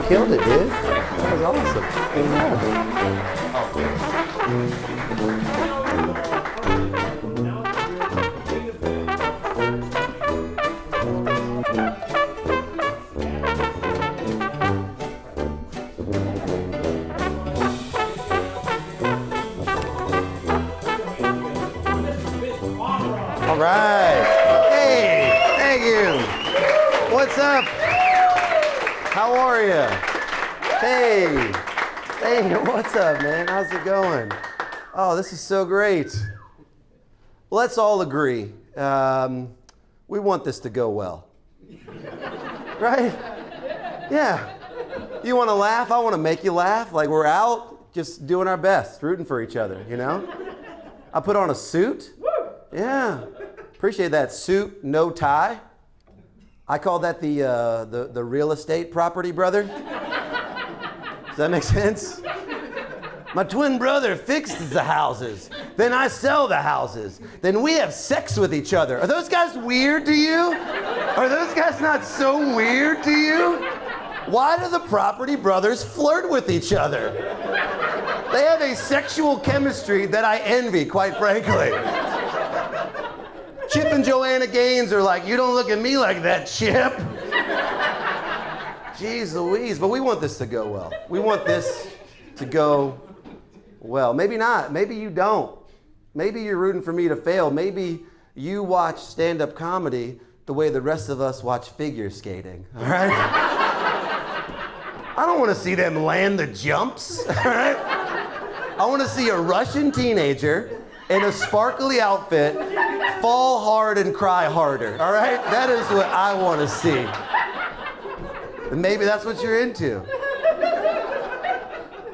killed it, dude. That was awesome. All right. Hey, thank you. What's up? How are you? Hey, what's up, man? How's it going? Oh, this is so great. Well, let's all agree. We want this to go well. Right? Yeah. You want to laugh? I want to make you laugh. Like we're out just doing our best, rooting for each other, you know? I put on a suit. Yeah. Appreciate that suit, no tie. I call that the real estate property brother. Does that make sense? My twin brother fixes the houses. Then I sell the houses. Then we have sex with each other. Are those guys weird to you? Are those guys not so weird to you? Why do the property brothers flirt with each other? They have a sexual chemistry that I envy, quite frankly. Chip and Joanna Gaines are like, you don't look at me like that, Chip. Jeez Louise, but we want this to go well. We want this to go well. Maybe not, maybe you don't. Maybe you're rooting for me to fail. Maybe you watch stand-up comedy the way the rest of us watch figure skating, all right? I don't want to see them land the jumps, all right? I want to see a Russian teenager in a sparkly outfit fall hard and cry harder, all right? That is what I want to see. And maybe that's what you're into.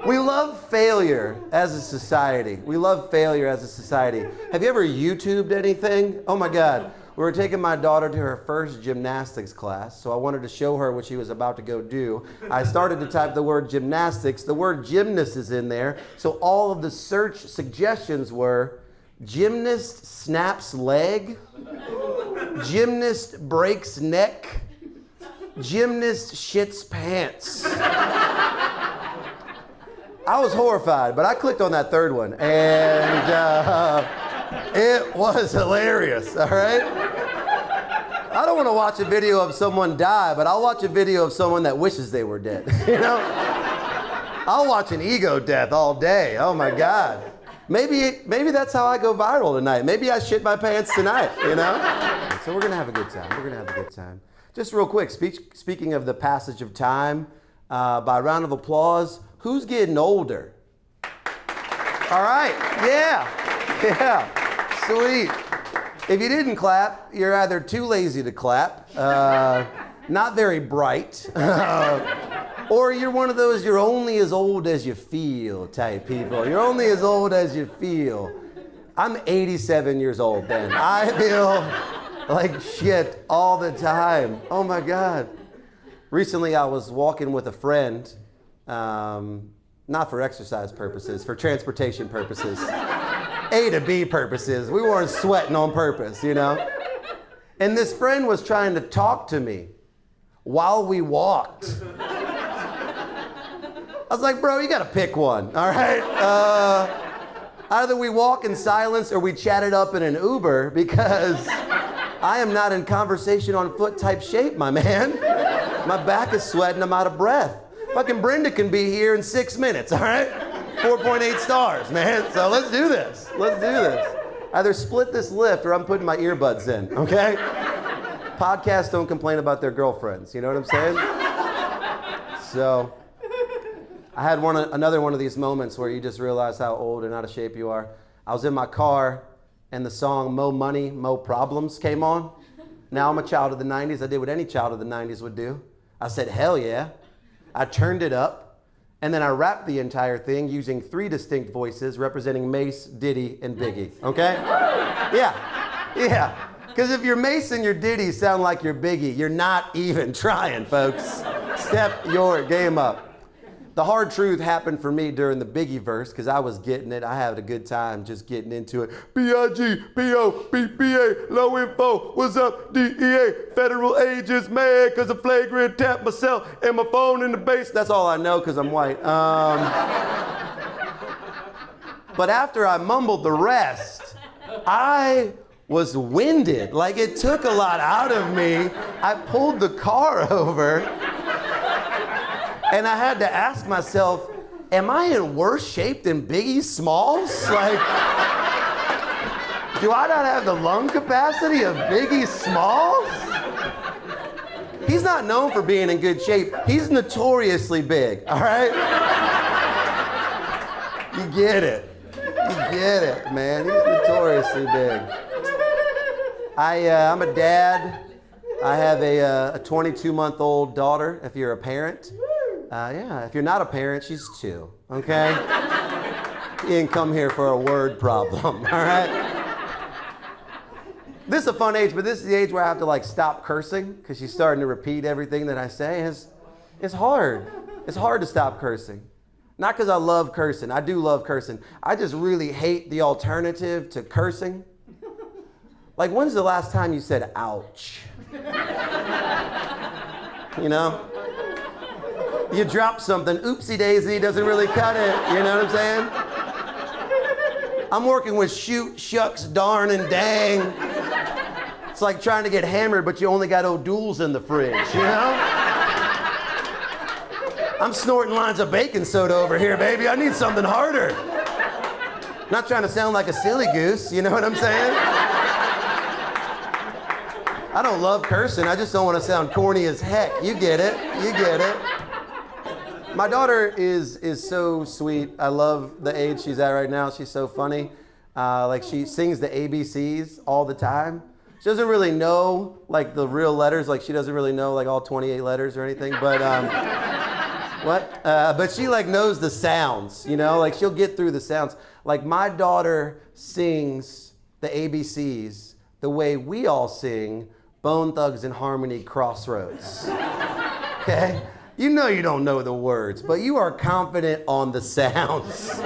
We love failure as a society. We love failure as a society. Have you ever YouTubed anything? Oh my God. We were taking my daughter to her first gymnastics class, so I wanted to show her what she was about to go do. I started to type the word gymnastics. The word gymnast is in there, so all of the search suggestions were gymnast snaps leg, gymnast breaks neck, gymnast shits pants. I was horrified, but I clicked on that third one, and it was hilarious, all right? I don't want to watch a video of someone die, but I'll watch a video of someone that wishes they were dead, you know? I'll watch an ego death all day, oh my God. Maybe that's how I go viral tonight. Maybe I shit my pants tonight, you know? So we're gonna have a good time, we're gonna have a good time. Just real quick, speaking of the passage of time, by a round of applause, who's getting older? All right, yeah, sweet. If you didn't clap, you're either too lazy to clap, not very bright, or you're one of those you're only as old as you feel type people. You're only as old as you feel. I'm 87 years old, Ben. I feel like shit all the time. Oh my God. Recently I was walking with a friend, not for exercise purposes, for transportation purposes. A to B purposes. We weren't sweating on purpose, you know? And this friend was trying to talk to me while we walked. I was like, bro, you gotta pick one, all right? Either we walk in silence or we chat it up in an Uber, because I am not in conversation on foot type shape, my man. My back is sweating, I'm out of breath. Fucking Brenda can be here in 6 minutes, all right? 4.8 stars, man. So let's do this. Either split this lift or I'm putting my earbuds in, okay? Podcasts don't complain about their girlfriends, you know what I'm saying? So I had another one of these moments where you just realize how old and out of shape you are. I was in my car and the song Mo Money, Mo Problems came on. Now I'm a child of the 90s. I did what any child of the 90s would do. I said, hell yeah. I turned it up, and then I rapped the entire thing using 3 distinct voices representing Mace, Diddy, and Biggie, okay? Yeah. Because if your Mace and your Diddy sound like your Biggie, you're not even trying, folks. Step your game up. The hard truth happened for me during the Biggie verse because I was getting it. I had a good time just getting into it. B-I-G, B-O-B-B-A, low info, what's up, DEA? Federal agents mad because I flagrant tapped myself and my phone in the base. That's all I know because I'm white. But after I mumbled the rest, I was winded. Like it took a lot out of me. I pulled the car over. And I had to ask myself, am I in worse shape than Biggie Smalls? Like, do I not have the lung capacity of Biggie Smalls? He's not known for being in good shape. He's notoriously big, all right? You get it. You get it, man. He's notoriously big. I'm a dad. I have a 22-month-old daughter, if you're a parent. Yeah, if you're not a parent, she's 2, okay? You didn't come here for a word problem, all right? This is a fun age, but this is the age where I have to like stop cursing because she's starting to repeat everything that I say. It's hard. It's hard to stop cursing. Not because I love cursing. I do love cursing. I just really hate the alternative to cursing. Like, when's the last time you said, ouch? You know? You drop something, oopsie daisy, doesn't really cut it, you know what I'm saying? I'm working with shoot, shucks, darn, and dang. It's like trying to get hammered, but you only got O'Doul's in the fridge, you know? I'm snorting lines of baking soda over here, baby. I need something harder. Not trying to sound like a silly goose, you know what I'm saying? I don't love cursing, I just don't want to sound corny as heck. You get it, you get it. My daughter is so sweet. I love the age she's at right now. She's so funny. Like she sings the ABCs all the time. She doesn't really know like the real letters. Like she doesn't really know like all 28 letters or anything. But but she like knows the sounds. You know, like she'll get through the sounds. Like my daughter sings the ABCs the way we all sing Bone Thugs and Harmony Crossroads. Okay. You know you don't know the words, but you are confident on the sounds.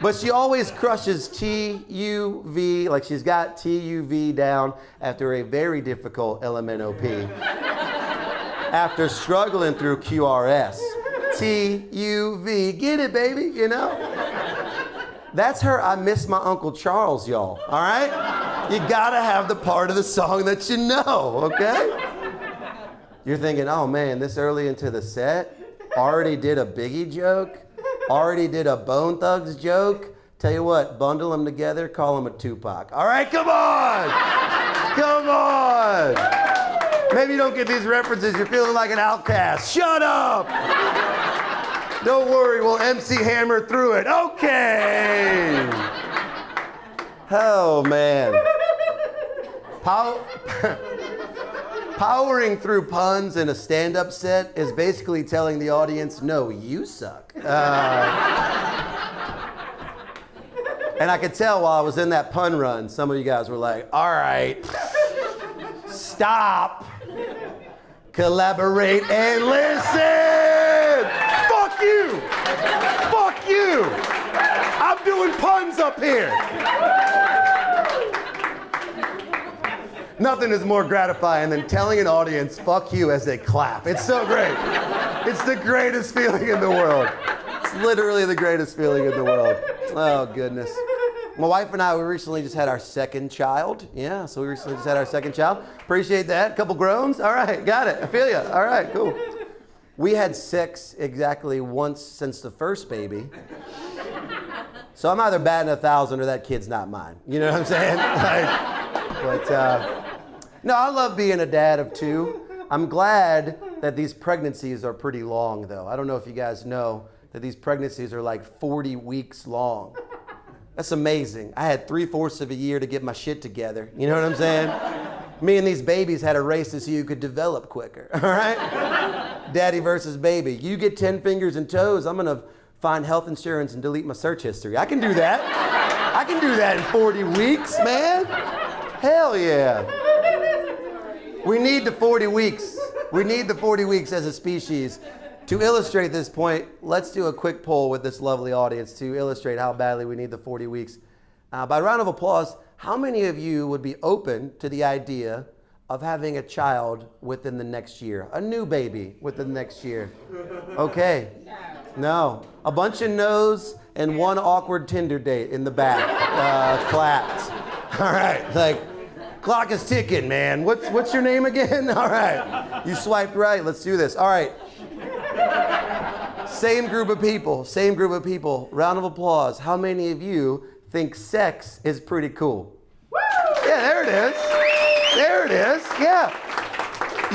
But she always crushes T-U-V, like she's got T-U-V down after a very difficult LMNOP. After struggling through QRS. T-U-V, get it, baby, you know? That's her I Miss My Uncle Charles, y'all, all right? You gotta have the part of the song that you know, okay? You're thinking, oh man, this early into the set, already did a Biggie joke, already did a Bone Thugs joke. Tell you what, bundle them together, call them a Tupac. All right, come on! Come on! Maybe you don't get these references, you're feeling like an outcast. Shut up! Don't worry, we'll MC Hammer through it. Okay! Oh man. Powering through puns in a stand-up set is basically telling the audience, no, you suck. And I could tell while I was in that pun run, some of you guys were like, all right, stop, collaborate, and listen. Fuck you. Fuck you. I'm doing puns up here. Nothing is more gratifying than telling an audience, fuck you, as they clap. It's so great. It's the greatest feeling in the world. It's literally the greatest feeling in the world. Oh, goodness. My wife and I, we recently just had our second child. Yeah, so we recently just had our second child. Appreciate that. Couple groans. All right, got it. I feel you. All right, cool. We had sex exactly once since the first baby. So I'm either batting 1,000 or that kid's not mine. You know what I'm saying? No, I love being a dad of 2. I'm glad that these pregnancies are pretty long, though. I don't know if you guys know that these pregnancies are like 40 weeks long. That's amazing. I had 3/4 of a year to get my shit together. You know what I'm saying? Me and these babies had a race to see who could develop quicker, all right? Daddy versus baby. You get 10 fingers and toes, I'm gonna find health insurance and delete my search history. I can do that. I can do that in 40 weeks, man. Hell yeah. We need the 40 weeks. We need the 40 weeks as a species To illustrate this point, let's do a quick poll with this lovely audience to illustrate how badly we need the 40 weeks. By round of applause, how many of you would be open to the idea of having a child within the next year? A new baby within the next year? Okay. No. A bunch of no's and one awkward Tinder date in the back. Clapped. All right. Like, clock is ticking, man. What's your name again? All right. You swiped right. Let's do this. All right. Same group of people. Round of applause. How many of you think sex is pretty cool? Woo! Yeah, there it is. Yeah.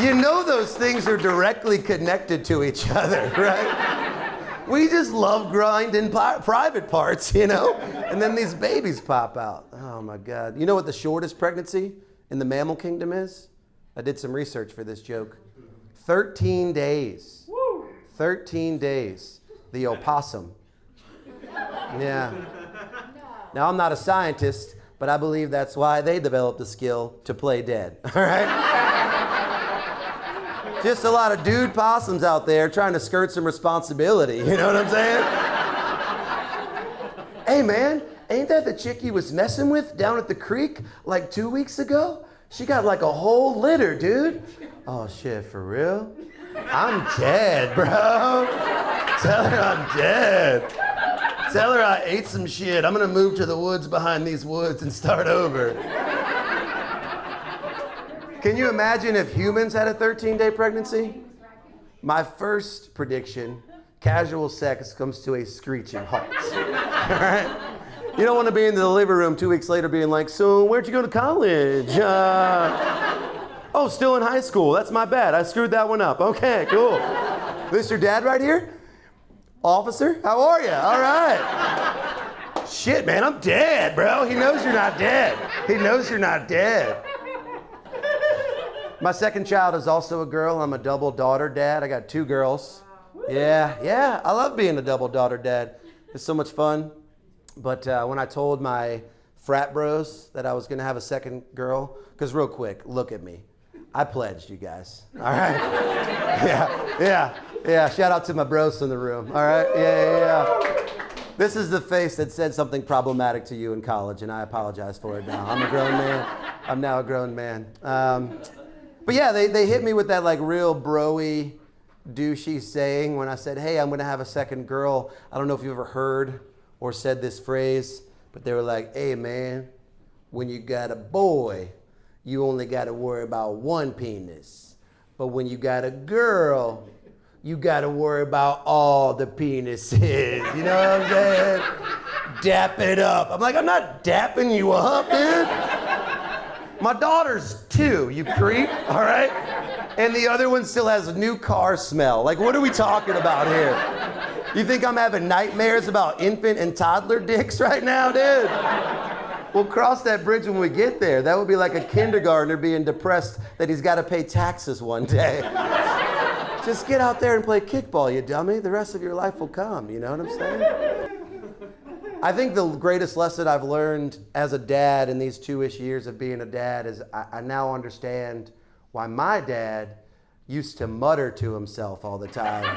You know those things are directly connected to each other, right? We just love grinding private parts, you know? And then these babies pop out. Oh my God. You know what the shortest pregnancy in the mammal kingdom is? I did some research for this joke. 13 days. Woo! 13 days. The opossum. Yeah. Now, I'm not a scientist, but I believe that's why they developed the skill to play dead, all right? Just a lot of dude possums out there trying to skirt some responsibility, you know what I'm saying? Hey man, ain't that the chick you was messing with down at the creek like 2 weeks ago? She got like a whole litter, dude. Oh shit, for real? I'm dead, bro. Tell her I'm dead. Tell her I ate some shit. I'm gonna move to the woods behind these woods and start over. Can you imagine if humans had a 13-day pregnancy? My first prediction, casual sex comes to a screeching halt. All right? You don't want to be in the living room 2 weeks later being like, so where'd you go to college? Oh, still in high school. That's my bad. I screwed that one up. Okay, cool. This your dad right here? Officer, how are you? All right. Shit, man, I'm dead, bro. He knows you're not dead. He knows you're not dead. My second child is also a girl. I'm a double daughter dad. I got 2 girls. Yeah, I love being a double daughter dad. It's so much fun. But when I told my frat bros that I was gonna have a second girl, because real quick, look at me. I pledged, you guys, all right? Yeah, shout out to my bros in the room, all right? Yeah. This is the face that said something problematic to you in college, and I apologize for it now. I'm a grown man. I'm now a grown man. But yeah, they hit me with that like real bro-y, douchey saying when I said, hey, I'm gonna have a second girl. I don't know if you ever heard or said this phrase, but they were like, hey man, when you got a boy, you only got to worry about one penis. But when you got a girl, you got to worry about all the penises. You know what I'm saying? Dap it up. I'm like, I'm not dapping you up, dude. My daughter's 2, you creep, all right? And the other one still has a new car smell. Like, what are we talking about here? You think I'm having nightmares about infant and toddler dicks right now, dude? We'll cross that bridge when we get there. That would be like a kindergartner being depressed that he's got to pay taxes one day. Just get out there and play kickball, you dummy. The rest of your life will come, you know what I'm saying? I think the greatest lesson I've learned as a dad in these 2-ish years of being a dad is I now understand why my dad used to mutter to himself all the time.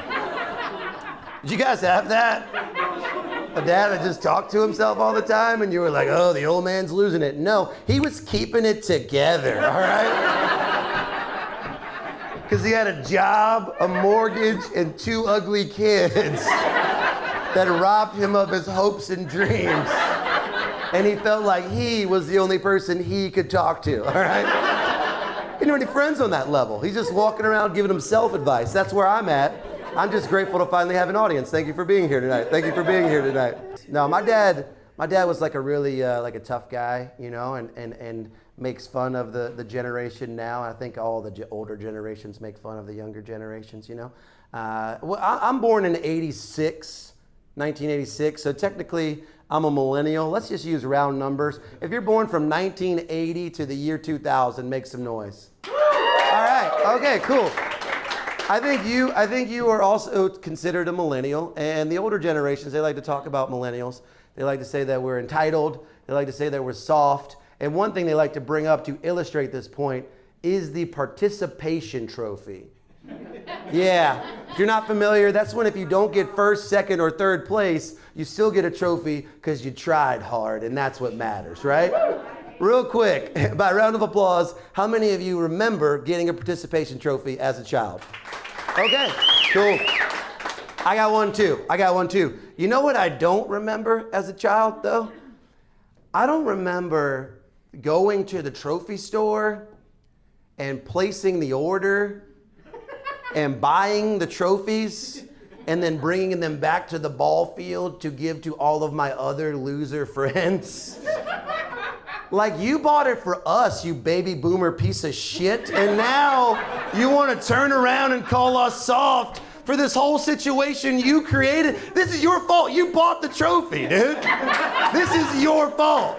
Did you guys have that? A dad that just talked to himself all the time and you were like, oh, the old man's losing it. No, he was keeping it together, all right? Because he had a job, a mortgage, and 2 ugly kids that robbed him of his hopes and dreams. And he felt like he was the only person he could talk to, all right? He didn't have any friends on that level. He's just walking around giving himself advice. That's where I'm at. I'm just grateful to finally have an audience. Thank you for being here tonight. No, my dad was like a really like a tough guy, you know, and makes fun of the generation now. I think all the older generations make fun of the younger generations, you know. Well, I'm born in 1986, so technically I'm a millennial. Let's just use round numbers. If you're born from 1980 to the year 2000, make some noise. All right, okay, cool. I think you are also considered a millennial, and the older generations, they like to talk about millennials. They like to say that we're entitled. They like to say that we're soft. And one thing they like to bring up to illustrate this point is the participation trophy. Yeah. If you're not familiar, that's when if you don't get first, second, or third place, you still get a trophy because you tried hard, and that's what matters, right? Real quick, by round of applause, how many of you remember getting a participation trophy as a child? Okay, cool. I got one too. You know what I don't remember as a child, though? I don't remember going to the trophy store and placing the order and buying the trophies and then bringing them back to the ball field to give to all of my other loser friends. Like, you bought it for us, you baby boomer piece of shit, and now you want to turn around and call us soft for this whole situation you created. This is your fault. You bought the trophy, dude. This is your fault.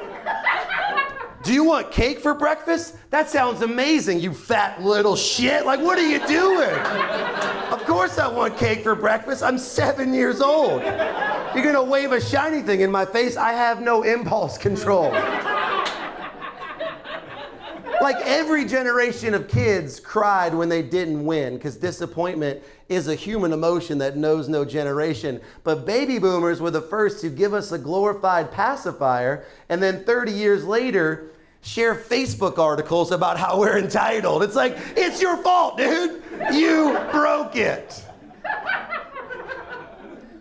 Do you want cake for breakfast? That sounds amazing, you fat little shit. Like, what are you doing? Of course I want cake for breakfast. I'm 7 years old. You're gonna wave a shiny thing in my face. I have no impulse control. Like, every generation of kids cried when they didn't win, because disappointment is a human emotion that knows no generation. But baby boomers were the first to give us a glorified pacifier, and then 30 years later, share Facebook articles about how we're entitled. It's like, it's your fault, dude. You broke it.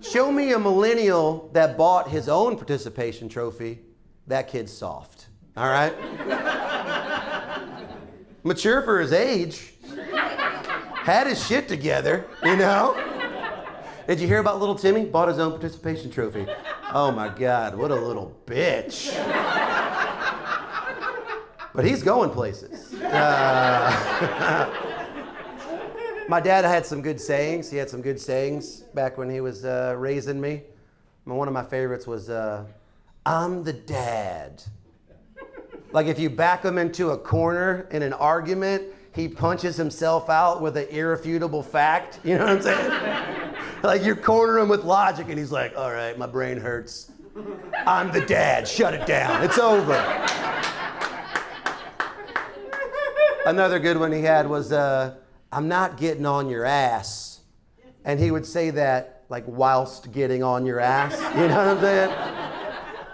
Show me a millennial that bought his own participation trophy. That kid's soft, all right? Mature for his age, had his shit together, you know? Did you hear about little Timmy? Bought his own participation trophy. Oh my God, what a little bitch. But he's going places. My dad had some good sayings. He had some good sayings back when he was raising me. One of my favorites was, I'm the dad. Like, if you back him into a corner in an argument, he punches himself out with an irrefutable fact. You know what I'm saying? Like, you corner him with logic, and he's like, all right, my brain hurts. I'm the dad. Shut it down. It's over. Another good one he had was, I'm not getting on your ass. And he would say that, like, whilst getting on your ass. You know what I'm saying?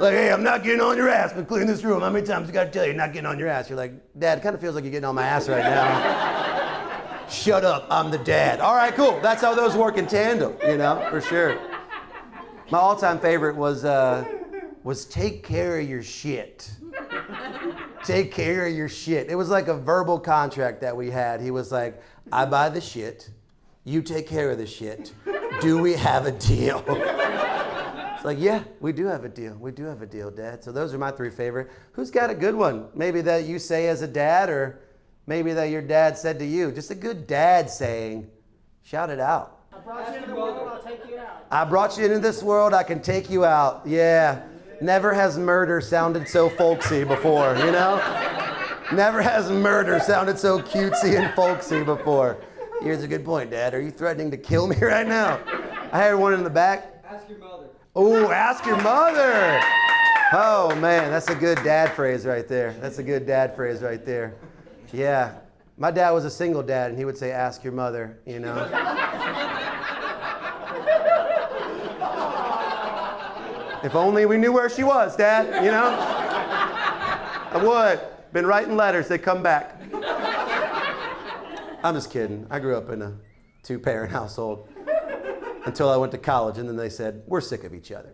Like, hey, I'm not getting on your ass, but clean this room. How many times I gotta tell you, you're not getting on your ass? You're like, Dad, it kind of feels like you're getting on my ass right now. Shut up, I'm the dad. All right, cool. That's how those work in tandem, you know, for sure. My all-time favorite was take care of your shit. Take care of your shit. It was like a verbal contract that we had. He was like, I buy the shit, you take care of the shit. Do we have a deal? Like, yeah, we do have a deal. We do have a deal, Dad. So those are my three favorite. Who's got a good one? Maybe that you say as a dad, or maybe that your dad said to you. Just a good dad saying. Shout it out. I brought you into the world, I'll take you out. I brought you into this world, I can take you out. Yeah. Never has murder sounded so folksy before, you know? Never has murder sounded so cutesy and folksy before. Here's a good point, Dad. Are you threatening to kill me right now? I heard one in the back. Ask your mother. Oh, ask your mother. Oh, man, that's a good dad phrase right there. That's a good dad phrase right there. Yeah. My dad was a single dad, and he would say, ask your mother, you know. If only we knew where she was, Dad, you know. I would. Been writing letters, they come back. I'm just kidding. I grew up in a two-parent household. Until I went to college, and then they said, we're sick of each other.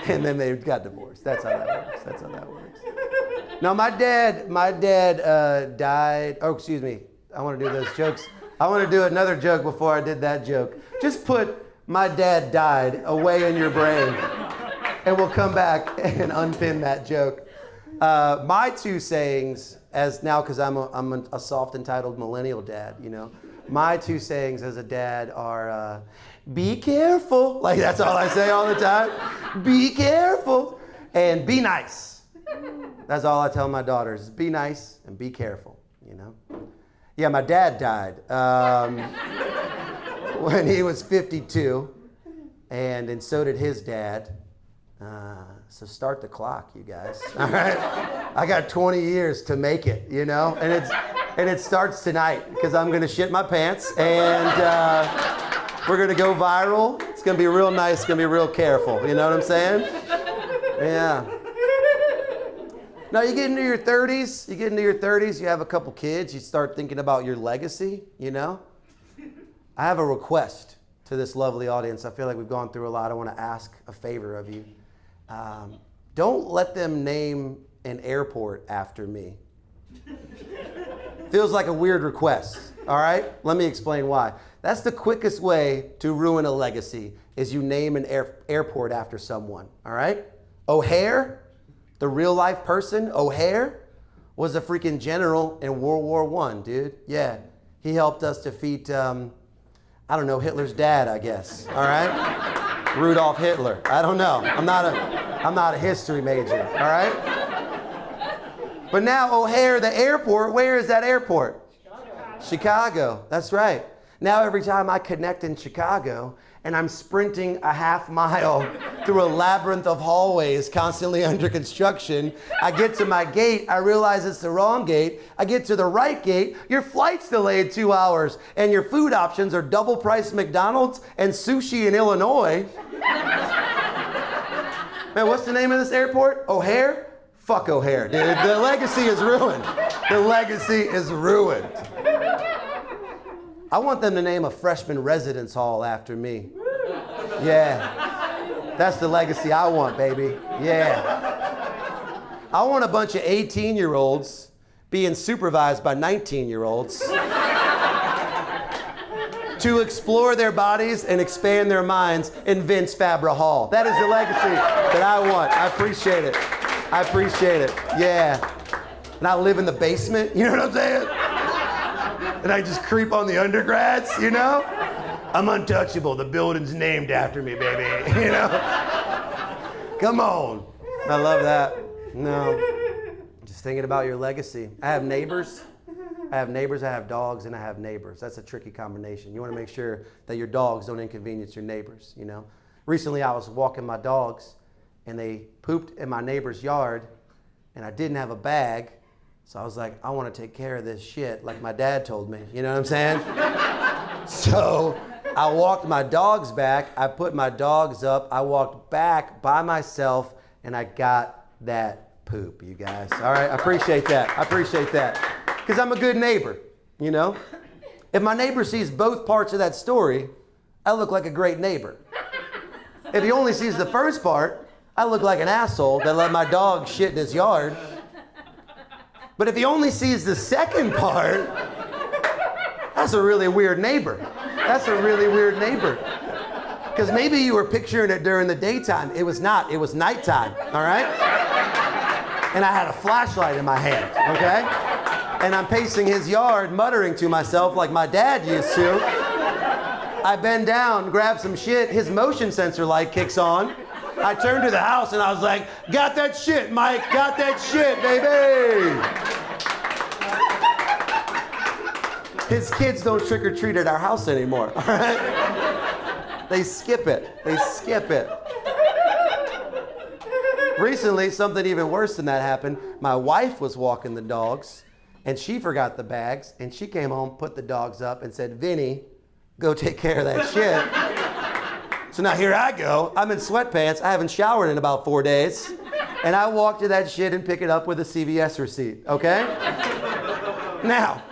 And then they got divorced. That's how that works. Now, my dad died. Oh, excuse me. I want to do those jokes. I want to do another joke before I did that joke. Just put my dad died away in your brain, and we'll come back and unpin that joke. My two sayings, as now, because I'm a soft, entitled millennial dad, you know. My two sayings as a dad are, be careful. Like, that's all I say all the time. Be careful. And be nice. That's all I tell my daughters. Be nice and be careful, you know. Yeah, my dad died when he was 52. And so did his dad. So start the clock, you guys. All right? I got 20 years to make it, you know. And And it starts tonight because I'm going to shit my pants and we're going to go viral. It's going to be real nice. It's going to be real careful. You know what I'm saying? Yeah. Now you get into your 30s, you have a couple kids, you start thinking about your legacy, you know? I have a request to this lovely audience. I feel like we've gone through a lot. I want to ask a favor of you. Don't let them name an airport after me. Feels like a weird request, all right? Let me explain why. That's the quickest way to ruin a legacy, is you name an airport after someone, all right? O'Hare, the real life person, O'Hare, was a freaking general in World War I, dude. Yeah, he helped us defeat, Hitler's dad, I guess, all right? Rudolf Hitler, I don't know. I'm not a history major, all right? But now O'Hare, the airport, where is that airport? Chicago, that's right. Now every time I connect in Chicago and I'm sprinting a half mile through a labyrinth of hallways constantly under construction, I get to my gate, I realize it's the wrong gate. I get to the right gate, your flight's delayed 2 hours and your food options are double price McDonald's and sushi in Illinois. Man, what's the name of this airport? O'Hare? Fuck O'Hare, dude. The legacy is ruined. The legacy is ruined. I want them to name a freshman residence hall after me. Yeah. That's the legacy I want, baby. Yeah. I want a bunch of 18-year-olds being supervised by 19-year-olds to explore their bodies and expand their minds in Vince Fabra Hall. That is the legacy that I want. I appreciate it. I appreciate it. Yeah. And I live in the basement, you know what I'm saying? And I just creep on the undergrads, you know? I'm untouchable. The building's named after me, baby. You know? Come on. I love that. No. Just thinking about your legacy. I have neighbors, I have dogs, and I have neighbors. That's a tricky combination. You want to make sure that your dogs don't inconvenience your neighbors, you know? Recently, I was walking my dogs, and they pooped in my neighbor's yard, and I didn't have a bag. So I was like, I want to take care of this shit like my dad told me. You know what I'm saying? So I walked my dogs back. I put my dogs up. I walked back by myself, and I got that poop, you guys. All right, I appreciate that. I appreciate that. Because I'm a good neighbor, you know? If my neighbor sees both parts of that story, I look like a great neighbor. If he only sees the first part, I look like an asshole that let my dog shit in his yard. But if he only sees the second part, that's a really weird neighbor. That's a really weird neighbor. Because maybe you were picturing it during the daytime. It was not. It was nighttime, all right? And I had a flashlight in my hand, okay? And I'm pacing his yard, muttering to myself like my dad used to. I bend down, grab some shit. His motion sensor light kicks on. I turned to the house and I was like, got that shit, Mike, got that shit, baby. His kids don't trick or treat at our house anymore, all right? They skip it. They skip it. Recently, something even worse than that happened. My wife was walking the dogs and she forgot the bags and she came home, put the dogs up and said, Vinny, go take care of that shit. So now here I go. I'm in sweatpants. I haven't showered in about 4 days. And I walk to that shit and pick it up with a CVS receipt, okay? Now,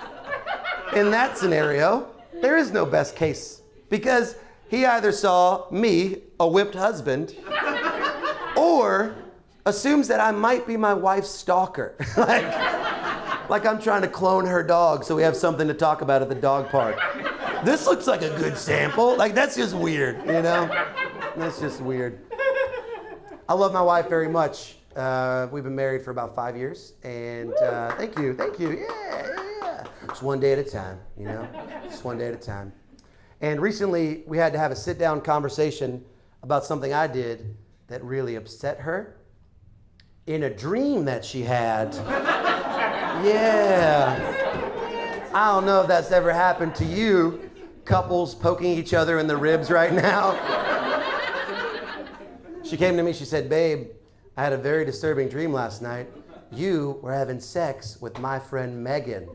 in that scenario, there is no best case because he either saw me, a whipped husband, or assumes that I might be my wife's stalker. like I'm trying to clone her dog so we have something to talk about at the dog park. This looks like a good sample. Like, that's just weird, you know? That's just weird. I love my wife very much. We've been married for about 5 years. And thank you. Yeah. Just one day at a time, you know? Just one day at a time. And recently, we had to have a sit-down conversation about something I did that really upset her in a dream that she had. Yeah. I don't know if that's ever happened to you. Couples poking each other in the ribs right now. She came to me, she said, babe, I had a very disturbing dream last night. You were having sex with my friend Megan.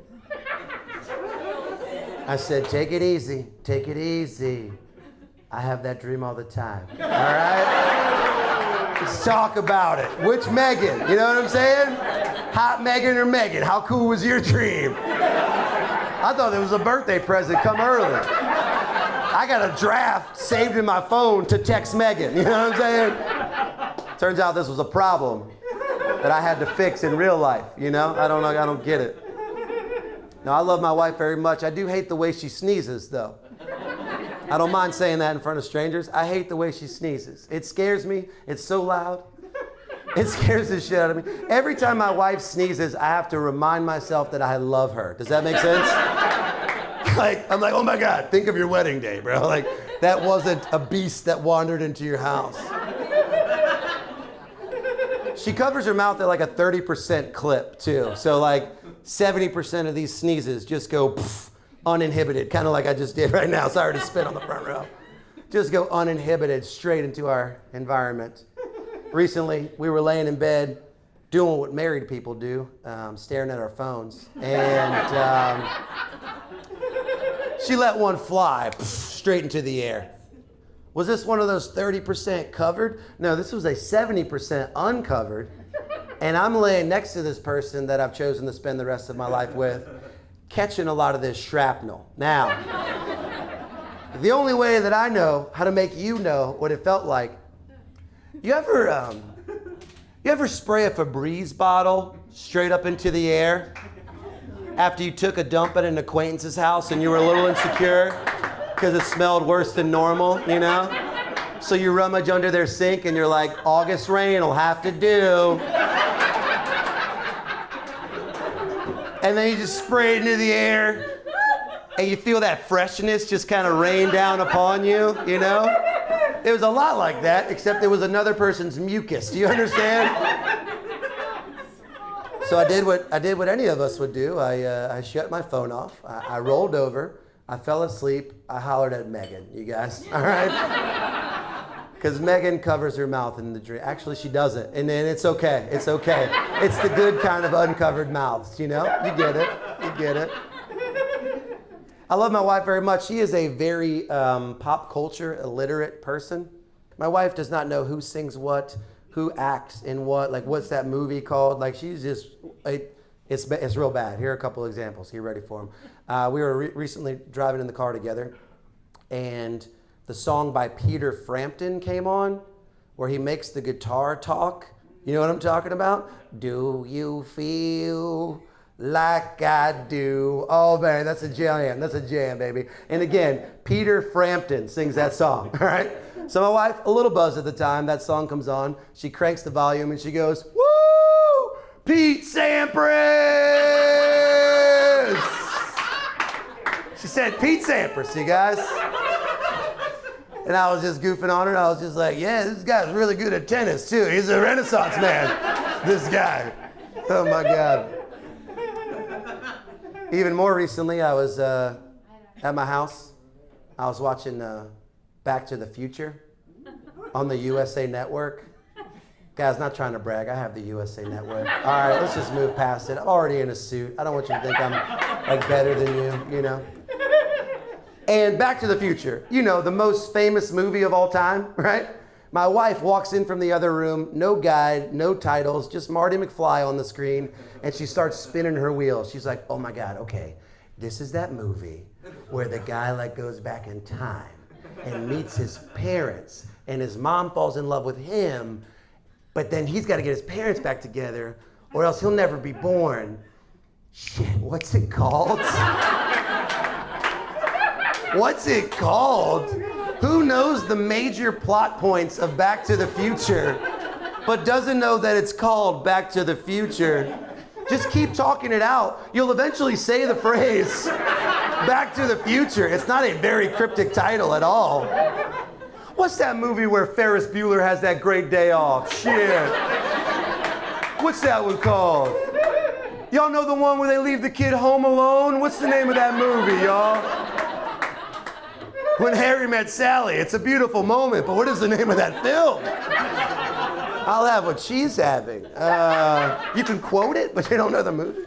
I said, take it easy, take it easy. I have that dream all the time, all right? Let's talk about it. Which Megan, you know what I'm saying? Hot Megan or Megan, how cool was your dream? I thought it was a birthday present, come early. I got a draft saved in my phone to text Megan, you know what I'm saying? Turns out this was a problem that I had to fix in real life, you know? I don't get it. No, I love my wife very much. I do hate the way she sneezes, though. I don't mind saying that in front of strangers. I hate the way she sneezes. It scares me. It's so loud. It scares the shit out of me. Every time my wife sneezes, I have to remind myself that I love her. Does that make sense? I'm like, oh my God, think of your wedding day, bro. Like, that wasn't a beast that wandered into your house. She covers her mouth at like a 30% clip, too. So like 70% of these sneezes just go pff, uninhibited, kind of like I just did right now. Sorry to spit on the front row. Just go uninhibited straight into our environment. Recently, we were laying in bed doing what married people do, staring at our phones. And she let one fly pff, straight into the air. Was this one of those 30% covered? No, this was a 70% uncovered. And I'm laying next to this person that I've chosen to spend the rest of my life with, catching a lot of this shrapnel. Now, the only way that I know how to make you know what it felt like, you ever spray a Febreze bottle straight up into the air after you took a dump at an acquaintance's house and you were a little insecure because it smelled worse than normal, you know? So you rummage under their sink and you're like, August rain will have to do. And then you just spray it into the air and you feel that freshness just kind of rain down upon you, you know? It was a lot like that, except it was another person's mucus. Do you understand? So I did what any of us would do. I shut my phone off. I rolled over. I fell asleep. I hollered at Megan, you guys, all right? Because Megan covers her mouth in the dream. Actually, she doesn't, and then it's okay. It's okay. It's the good kind of uncovered mouths, you know? You get it. You get it. I love my wife very much. She is a very pop culture illiterate person. My wife does not know who sings what, who acts in what, like what's that movie called? Like she's just, it's real bad. Here are a couple examples. Get ready for them. We were recently driving in the car together, and the song by Peter Frampton came on, where he makes the guitar talk. You know what I'm talking about? Do you feel like I do? Oh man, that's a jam. That's a jam, baby. And again, Peter Frampton sings that song, all right? So my wife, a little buzzed at the time, that song comes on. She cranks the volume and she goes, woo! Pete Sampras! She said Pete Sampras, you guys. And I was just goofing on her. I was just like, yeah, this guy's really good at tennis too. He's a Renaissance man, this guy. Oh my God. Even more recently, I was at my house. I was watching Back to the Future on the USA Network. Guys, not trying to brag. I have the USA Network. All right, let's just move past it. I'm already in a suit. I don't want you to think I'm like better than you, you know. And Back to the Future, you know, the most famous movie of all time, right? My wife walks in from the other room, no guide, no titles, just Marty McFly on the screen, and she starts spinning her wheels. She's like, oh my God, okay, this is that movie where the guy like goes back in time and meets his parents, and his mom falls in love with him, but then he's got to get his parents back together, or else he'll never be born. Shit, what's it called? What's it called? Who knows the major plot points of Back to the Future, but doesn't know that it's called Back to the Future? Just keep talking it out. You'll eventually say the phrase, Back to the Future. It's not a very cryptic title at all. What's that movie where Ferris Bueller has that great day off? Shit. What's that one called? Y'all know the one where they leave the kid home alone? What's the name of that movie, y'all? When Harry Met Sally. It's a beautiful moment, but what is the name of that film? I'll have what she's having. You can quote it, but you don't know the movie?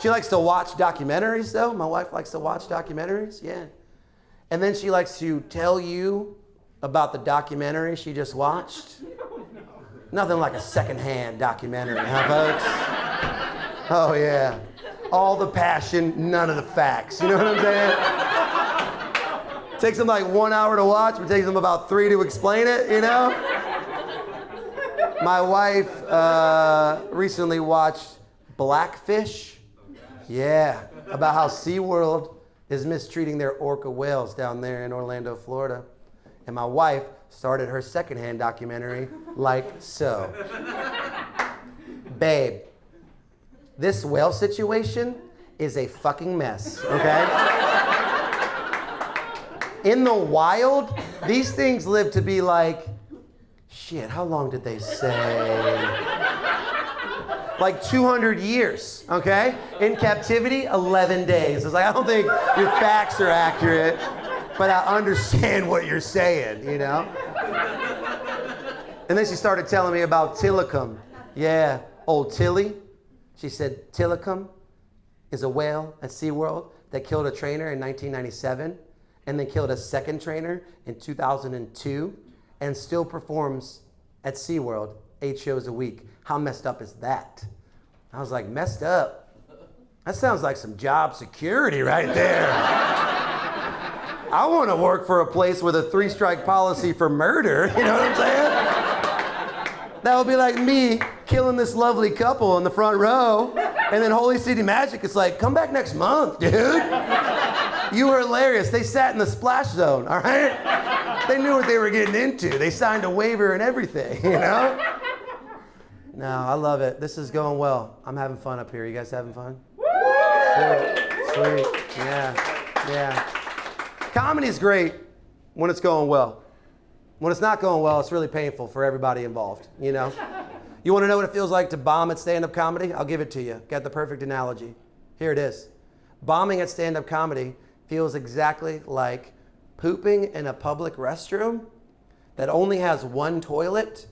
She likes to watch documentaries, though. My wife likes to watch documentaries, yeah. And then she likes to tell you about the documentary she just watched. Nothing like a secondhand documentary, huh, folks? Oh, yeah. All the passion, none of the facts. You know what I'm saying? Takes them like 1 hour to watch, but takes them about 3 to explain it, you know? My wife recently watched Blackfish. Yeah, about how SeaWorld is mistreating their orca whales down there in Orlando, Florida. And my wife started her secondhand documentary like so. Babe, this whale situation is a fucking mess, okay? In the wild, these things live to be like, shit, how long did they say? Like 200 years, okay? In captivity, 11 days. It's like, I don't think your facts are accurate, but I understand what you're saying, you know? And then she started telling me about Tillicum. Yeah, old Tilly. She said Tillicum is a whale at SeaWorld that killed a trainer in 1997 and then killed a second trainer in 2002 and still performs at SeaWorld 8 shows a week. How messed up is that? I was like, messed up? That sounds like some job security right there. I want to work for a place with a 3-strike policy for murder, you know what I'm saying? That would be like me killing this lovely couple in the front row, and then Holy City Magic is like, come back next month, dude. You were hilarious. They sat in the splash zone, all right? They knew what they were getting into. They signed a waiver and everything, you know? No, I love it. This is going well. I'm having fun up here. You guys having fun? Sweet. Yeah. Comedy's great when it's going well. When it's not going well, it's really painful for everybody involved, you know? You want to know what it feels like to bomb at stand-up comedy? I'll give it to you. Got the perfect analogy. Here it is. Bombing at stand-up comedy feels exactly like pooping in a public restroom that only has one toilet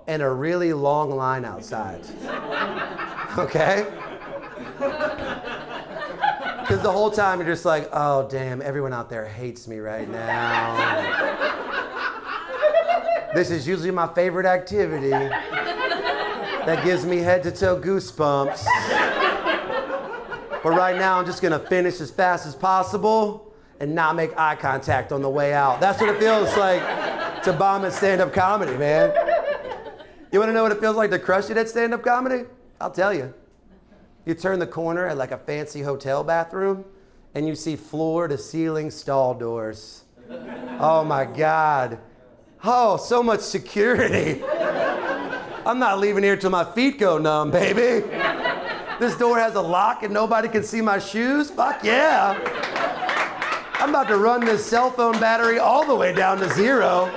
and a really long line outside. Okay? Because the whole time you're just like, oh damn, everyone out there hates me right now. This is usually my favorite activity that gives me head to toe goosebumps. But right now I'm just gonna finish as fast as possible and not make eye contact on the way out. That's what it feels like to bomb at stand-up comedy, man. You wanna know what it feels like to crush it at stand-up comedy? I'll tell you. You turn the corner at like a fancy hotel bathroom and you see floor-to-ceiling stall doors. Oh my God. Oh, so much security. I'm not leaving here till my feet go numb, baby. This door has a lock and nobody can see my shoes? Fuck yeah. I'm about to run this cell phone battery all the way down to 0.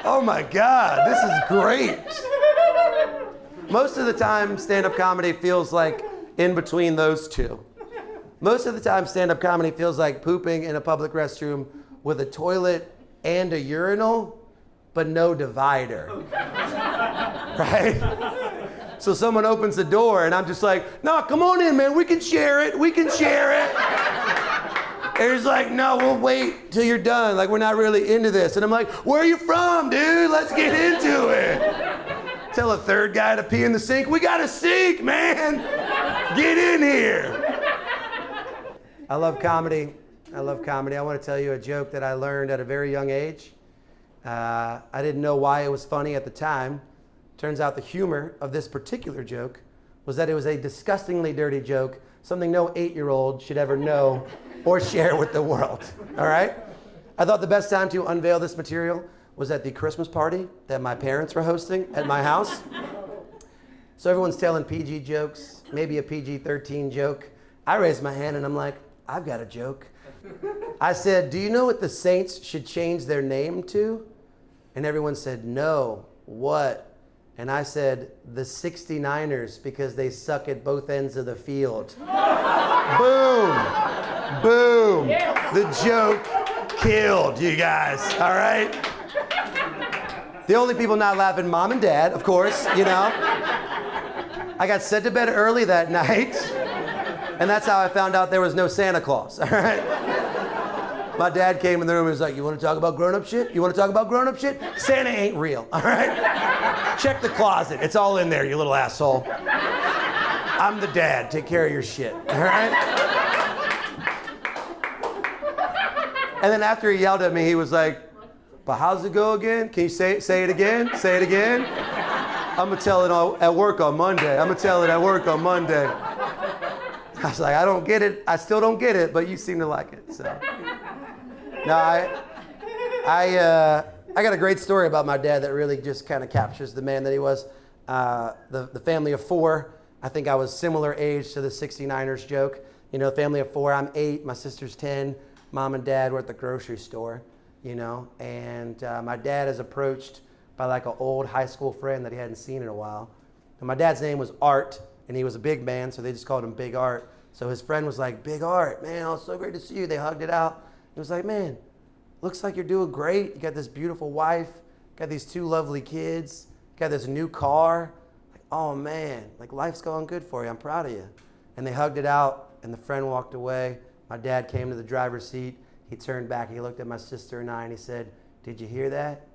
Oh my God, this is great. Most of the time, stand-up comedy feels like in between those two. Most of the time, stand-up comedy feels like pooping in a public restroom with a toilet and a urinal, but no divider. Right? So someone opens the door and I'm just like, no, come on in, man, we can share it. And he's like, no, we'll wait till you're done. Like, we're not really into this. And I'm like, where are you from, dude? Let's get into it. Tell a third guy to pee in the sink. We got a sink, man. Get in here. I love comedy. I want to tell you a joke that I learned at a very young age. I didn't know why it was funny at the time. Turns out the humor of this particular joke was that it was a disgustingly dirty joke, something no 8-year-old should ever know or share with the world, all right? I thought the best time to unveil this material was at the Christmas party that my parents were hosting at my house. So everyone's telling PG jokes, maybe a PG-13 joke. I raised my hand and I'm like, I've got a joke. I said, do you know what the Saints should change their name to? And everyone said, no, what? And I said, the 69ers, because they suck at both ends of the field. Boom. Boom. The joke killed, you guys, all right? The only people not laughing, mom and dad, of course, you know? I got sent to bed early that night, and that's how I found out there was no Santa Claus, all right? My dad came in the room and was like, you want to talk about grown-up shit? You want to talk about grown-up shit? Santa ain't real, all right? Check the closet. It's all in there, you little asshole. I'm the dad. Take care of your shit, all right? And then after he yelled at me, he was like, but how's it go again? Can you say it again? Say it again? I'm going to tell it at work on Monday. I was like, I don't get it. I still don't get it, but you seem to like it. So, no, I got a great story about my dad that really just kind of captures the man that he was. The family of four. I think I was similar age to the 69ers joke. You know, family of four. I'm 8. My sister's 10. Mom and dad were at the grocery store. You know, and my dad is approached by like an old high school friend that he hadn't seen in a while. And my dad's name was Art, and he was a big man, so they just called him Big Art. So his friend was like, Big Art, man, it's so great to see you. They hugged it out. He was like, man, looks like you're doing great. You got this beautiful wife, got these 2 lovely kids, got this new car. Like, oh man, like life's going good for you. I'm proud of you. And they hugged it out, and the friend walked away. My dad came to the driver's seat. He turned back, he looked at my sister and I, and he said, did you hear that?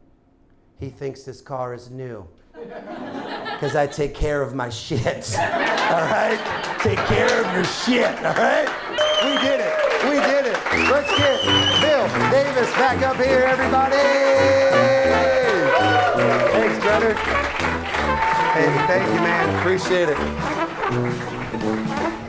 He thinks this car is new. Because I take care of my shit, all right? Take care of your shit, all right? We did it. Let's get Bill Davis back up here, everybody. Thanks, brother. Hey, thank you, man. Appreciate it.